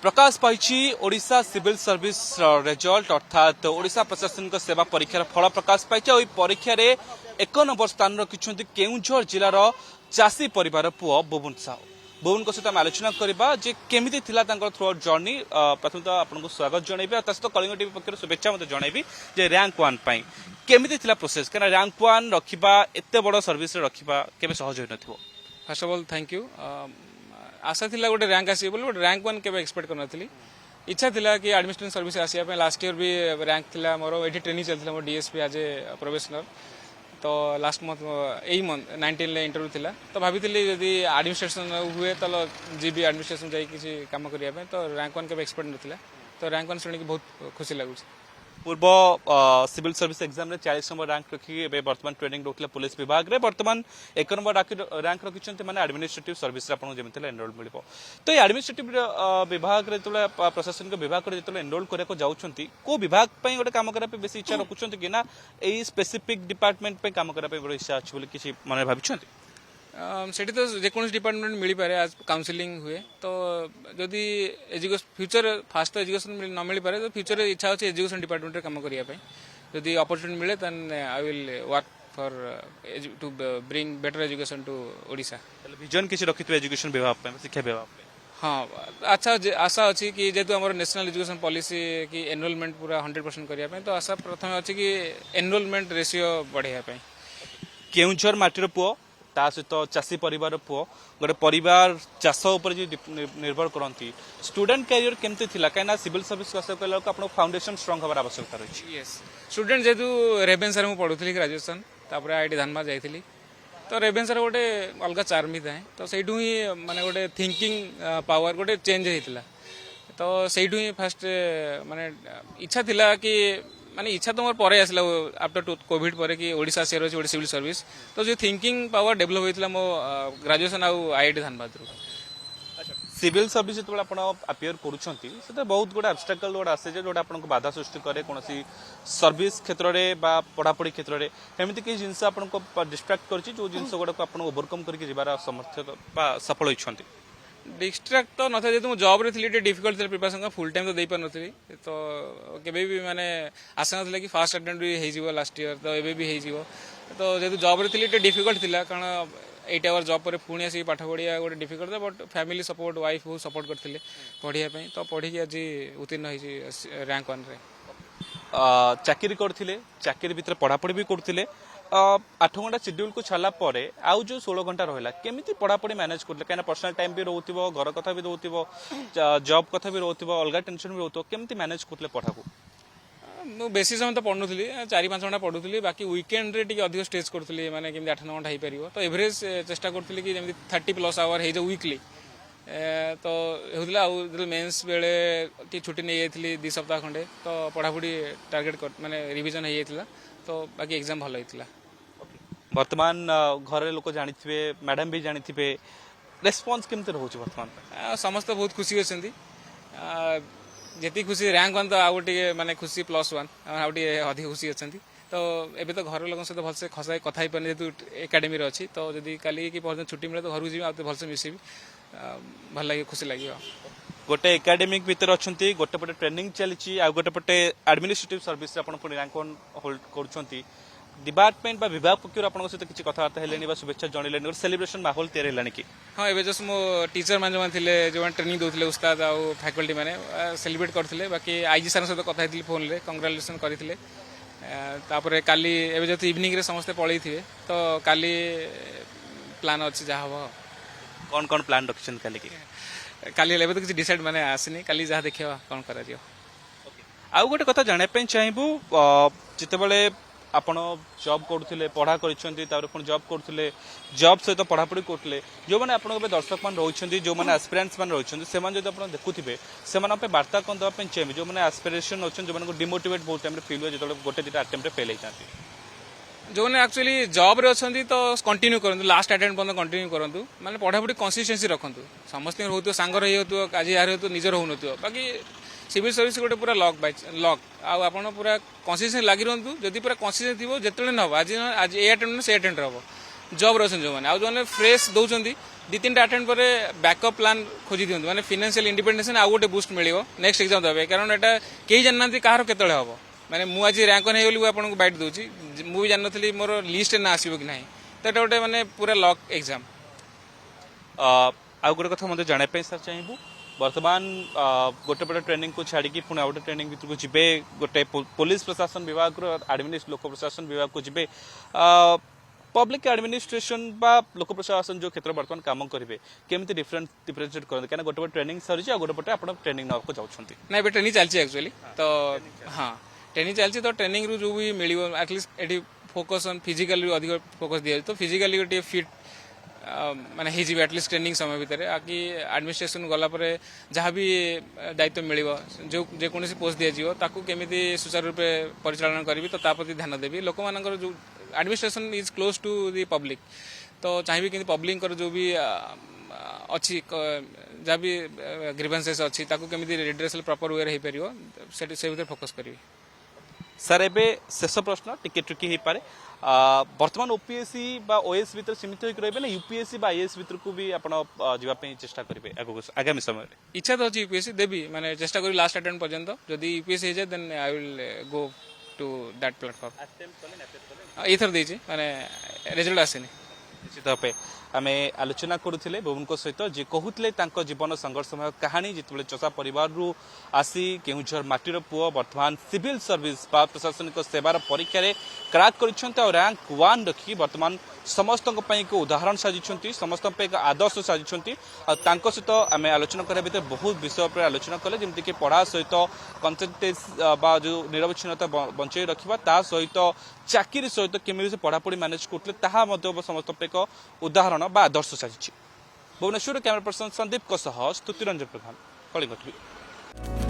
प्रकाश पाई Odisha civil service result अर्थात ओडिशा प्रशासनिक सेवा परीक्षार फल प्रकाश पाई परीक्षा रे 1 नंबर स्थान रखिंट केउझर जिलार चाषी परिवार पुओ बुबुन साहू बुबुन सहित आम आलोचना करवा जे केमिति थिला थ्रू आउट जर्नी प्रथम तो आपको स्वागत जनइबे तो कलिंग टीवी पक्ष शुभेच्छा मत जनइबी जे रैंक 1 पाई केमिति थिला प्रोसेस कना रैंक 1 रखिबा एते बड़ सर्विस रे रखिबा केबे सहज होय नथिबो। First of all thank you. आशा थिला गोटे रैंक आसी बोली गोटे रैंक 1 केबे एक्सपेक्ट करन नथली। इच्छा थिला कि एडमिनिस्ट्रेशन सर्विस आसिया पे लास्ट ईयर भी रैंक थिला मोर एठी ट्रेनिंग चलथिला मोर डीएसपी एज ए प्रोफेशनल तो लास्ट मंथ एई मंथ 19 ले इंटरव्यू थिला तो भाबितली यदि एडमिनिस्ट्रेशन हुए तो जीबी एडमिनिस्ट्रेशन जाई किसी काम करिया पे तो रैंक 1 केबे एक्सपेक्ट नथिला तो रैंक 1 सुनि कि बहुत खुशी लागु। पूर्व सिविल सर्विस एग्जाम रे 40 नंबर रैंक रखी वर्तमान ट्रेनिंग रोकले पुलिस विभाग रे वर्तमान 1 नंबर रैंक रखिछन्ते माने एडमिनिस्ट्रेटिव सर्विस रे आपन जेमितले एनरोल मिलिबो तो एडमिनिस्ट्रेटिव विभाग रे तले प्रशासनिक विभाग रे जतले एनरोल करे को जाउछन्ती को विभाग पई गोटे काम करा पे बेसी इच्छा रखुछन्ती कि ना एई स्पेसिफिक डिपार्टमेंट पे काम करा पे बड़ इच्छा अछि बोली किछि माने भाबिछन्ती सेठी तो जेकोन डिपार्टमेंट मिली पारे आज काउंसलिंग हुए तो जदि एजुकेशन फ्यूचर फास्ट एजुकेशन न मिली पारे तो फ्यूचर इच्छा अछि एजुकेशन डिपार्टमेंट रे काम करिया पे जदि अपॉर्चुनिटी मिले then I will work for to bring better education to Odisha. Vision किछि रखितबे एजुकेशन विभाग पे शिक्षा विभाग पे हाँ अच्छा आशा अच्छी कि जेहेतु आम नेशनल एजुकेशन पॉलिसी की एनरोलमेंट पूरा 100% करने तो आशा प्रथम अच्छी कि एनरोलमेंट रेशियो बढ़ाई केउझर माटीर पुओ ता सहित चाषी परिवार पुओ गोटे परिवार चाष उपर निर्भर करती स्टूडेंट कैरियर केमती थिला कहीं सिविल सर्विस कहला आपन फाउंडेशन स्ट्रांग हबार आवश्यकता रही। यस स्टूडेंट जेहेतु रेभेन्सा में पढ़ुली ग्रेजुएशन तापर आईटी धानबाद जाइली तो रेभेन्सा गोटे अलग चार्म था तो सहीठू ही माने गोटे थिंकिंग पावर गोटे चेंज होता तो सहीठू ही फास्ट माने इच्छा थिला कि माने इच्छा तो मोर परे आसला आफ्टर कोविड पर कि ओडिशा शेयर अछि सिविल सर्विस तो जो थिंकिंग पावर डेवलप होइतला मो ग्रेजुएशन आउ आईआईटी धानबाद रू। अच्छा सिविल सर्विस जो आप अपियर करुँच बहुत गुड़ा ऑब्स्टेकल गुड़ा आसे जो आपको बाधा सृष्टि करे कौन सर्विस क्षेत्र में पढ़ापढ़ी क्षेत्र में एमती किसी जिनस आपको डिस्ट्राक्ट कर जो जिन गुड़ाक आप ओवरकम करके जबार समर्थ सफल होती डिस्ट्राक्ट तो न था जेहतु जॉब रे थी डिफिकल्ट थी प्रिपरेशन फुल टाइम तो दे पार नी तो केबे भी माने आशा ना कि फास्ट अटेम्प्ट भी हो लास्ट ईयर तो एबे भी हो तो जेहतु जॉब रे थी डिफिकल्ट थिला कारण 8 आवर जॉब पर पुणी आसिक पाठ पढ़िया गोटे डिफिकल्ट था बट फैमिली सपोर्ट वाइफ बहुत सपोर्ट करते पढ़ाई तो पढ़ी आज उत्तीर्ण होती रैंक 1 रे। चाकरी करथिले चाकरी भितर पढ़ापढ़ी भी करथिले 8 घंटा शेड्यूल को छाला परे आउ जो 16 घंटा रहला केमिति पढ़ापढ़ी मैनेज करले कहीं पर्सनल टाइम भी रहउथिबो घर कथा भी रहउथिबो जॉब कथा भी रहउथिबो अलगा टेंशन भी रहउथो केमिति मैनेज करले पढ़ा को मु बेसी समय तो पढ़ुली 4-5 घंटा पढ़ुली बाकी वीकेंड रे टिके अधिक स्ट्रेच करुली माने केमिति 8-9 घंटा हो पारिबो तो एवरेज चेष्टा करुली कि जेमिति 30+ आवर हे जो वीकली तो होता आउ मेन्स बेले छुट्टी नहीं जाइली 2 सप्ताह खंडे तो पढ़ापढ़ी टार्गेट माने रिविजन हो जाइला तो बाकी एग्जाम भल होइतिला। वर्तमान घर लोक जानिथिबे मैडम भी जानिथिबे रेस्पॉन्स केमते रहउछ वर्तमान समस्त बहुत खुशी होछंती जेती खुशी रैंक 1 तो आउ टिके माने खुशी +1 आउ टिके अधिक खुशी होछंती तो एबे तो घर लोगन से तो भलसे खसाई कथा ही पने जेतु एकेडमी रे अछि तो जदी काली की परदिन छुट्टी मिले तो घर जी आउ भलसे मिसिबी भल लगे खुशी लगे। गोटे एकेडमिक भीतर अच्छी गोटे पटे ट्रेनिंग चली आ गोटे पटे एडमिनिस्ट्रेटिव सर्विस रैंक 1 होल्ड कर डिपार्टमेंट बा विभाग पक्षर आपन सहित किछि कथाबार्ता हेलेनी बा शुभेच्छा जणिलेनी सेलिब्रेशन माहौल तैयार हेलानी कि हाँ एबे जस्ट मो टीचर मान जो थिले जो ट्रेनिंग दोथिले उस्ताद आ फैकल्टी माने सेलिब्रेट करथिले बाकी आईजी सर सहित कथा हेतिले फोन रे कांग्रेचुलेशन करथिले तापर काली एबे जत इवनिंग रे समस्त पळै थिबे तो काली प्लान अछि जा हबो कौन कौन प्लान रखिछन काली की काली लेबे तो किछि डिसाइड माने आसिनी काली जा देखियो कौन करा दियो। आउ गोटे कथा जाने पे चाहबू जिते बेले आपण जॉब करथिले पढ़ा करिसंती तापर पुन जॉब करथिले जॉब सहित पढ़ापढ़ी करथिले जो माने आपण के दर्शक मान रहिसंती जो माने एस्पिरेंट्स मान रहिसंती से मान जदि आपण देखुथिबे से मान पे वार्ता कोन दवा पे चाहबे जो माने एस्पिरेशन होछन जो माने को डिमोटिवेट बहुत टाइम रे फील हो जतले गोटे दिटा अटेम्प्ट रे फेल हो जाती जो ने एक्चुअली जॉब रे अछंती तो कंटिन्यू करंतु लास्ट अटेम्प्ट बंद कंटिन्यू करंतु माने पढ़ापढ़ी कंसिस्टेंसी रखंतु समस्त होतो सांग रही होतो आज यार होतो निजर होनतो बाकी सिविल सर्विस गोटे पूरा लक बाय लक आपन पूरा कंसिस्टेंसी लागि रहंतु जदि पूरा कंसिस्टेंसी थिबो जेतले न हो आज आज ए अटेम्प्ट से अटेम्प्ट रहबो जॉब रसन जो माने आ जो माने फ्रेश दउचंदी 2-3 अटेंड पर बैकअप प्लान खोजी दियंतु माने फाइनेंशियल इंडिपेंडेंस आ गोटे बूस्ट मिलियो नेक्स्ट एग्जाम देबे कारण एटा केही जाननांती काହାର केतळे हबो माने मु आज रैंक नै होली आपन को बाइट दोची मु भी जाननथली मोर लिस्ट ना आसीबो कि नाही तो एटा गोटे माने पूरा लॉक एग्जाम आ गोटे कथा मते जाने पे सर चाहिबू वर्तमान गोटे पटे ट्रेनिंग को छाड़ी पुणी आ गोटे ट्रेनिंग भीतर को जिबे गोटे पुलिस प्रशासन विभाग लोक प्रशासन विभाग को जिबे पब्लिक एडमिनिस्ट्रेशन बा लोक प्रशासन जो क्षेत्र वर्तमान काम करेंगे केमी डिफरेंशिएट करते क्या गोटे ट्रेनिंग सरी गोटे पटे आप ट्रेनिंग ना जाऊँगी ना ए ट्रेनिंग चलती एक्चुअली तो हाँ ट्रेनिंग चलती तो ट्रेनिंग रू जो भी मिल एटलिस्ट ये फोकस ऑन फिजिकल अधिक फोकस दिया तो फिजिकली गोटे फिट माने हो एटलिस्ट ट्रेनिंग समय भितर आकि एडमिनिस्ट्रेशन गलापर जहाँ भी दायित्व मिल जो जेकोसी पोस्ट दिज्व ताकू केमी सुचारू रूपे परिचालन करी तो ताप्रति ध्यान देवी लोक मान जो administration is close to the public तो चाहिए कि पब्लिक जो भी अच्छी जहाँ भी ग्रीवेंसेस अच्छी ताकू केमी रिड्रेसल प्रॉपर वे हो पार से भीतर फोकस करी सर एबे शेष प्रश्न टिके ट्रिकी हो पारे वर्तमान ओपीएससी बा ओएस भीतर सीमित होकर रहे ना यूपीएससी बा आईएएस भीतर को भी आपण जावाई चेष्टा करेंगे आगामी समय इच्छा तो अच्छी यूपीएससी देवी माने चेष्टा करी लास्ट अटेम्प्ट पर्यंत जदि यूपीएससी हो जाए then I will go to that platform एथर देछि माने रिजल्ट आसेनी निश्चित भाव आम आलोचना करुले बबुन सहित जी कहते जीवन संघर्षमय कहानी जिते चषा परिवार आसी केउझर माटीर पुओ वर्तमान सिविल सर्विस बा प्रशासनिक सेवार परीक्षा क्राक कर रैंक 1 रखी वर्तमान समस्त एक उदाहरण साजिंट समस्त एक आदर्श साजिंट सहित आम आलोचना करने भर बहुत विषय पर आलोचना कले जमीक पढ़ा सहित कन्सेंट्रेस बा जो निरवच्छिन्नता बंचाई रखा ता सहित चाकरी सहित केमी से पढ़ापढ़ी मैनेज करते समस्त एक उदाहरण बा आदर्श साजिश भुवनेश्वर कैमरा पर्सन संदीप स्तुति रंजन प्रधान कलिंग टीवी।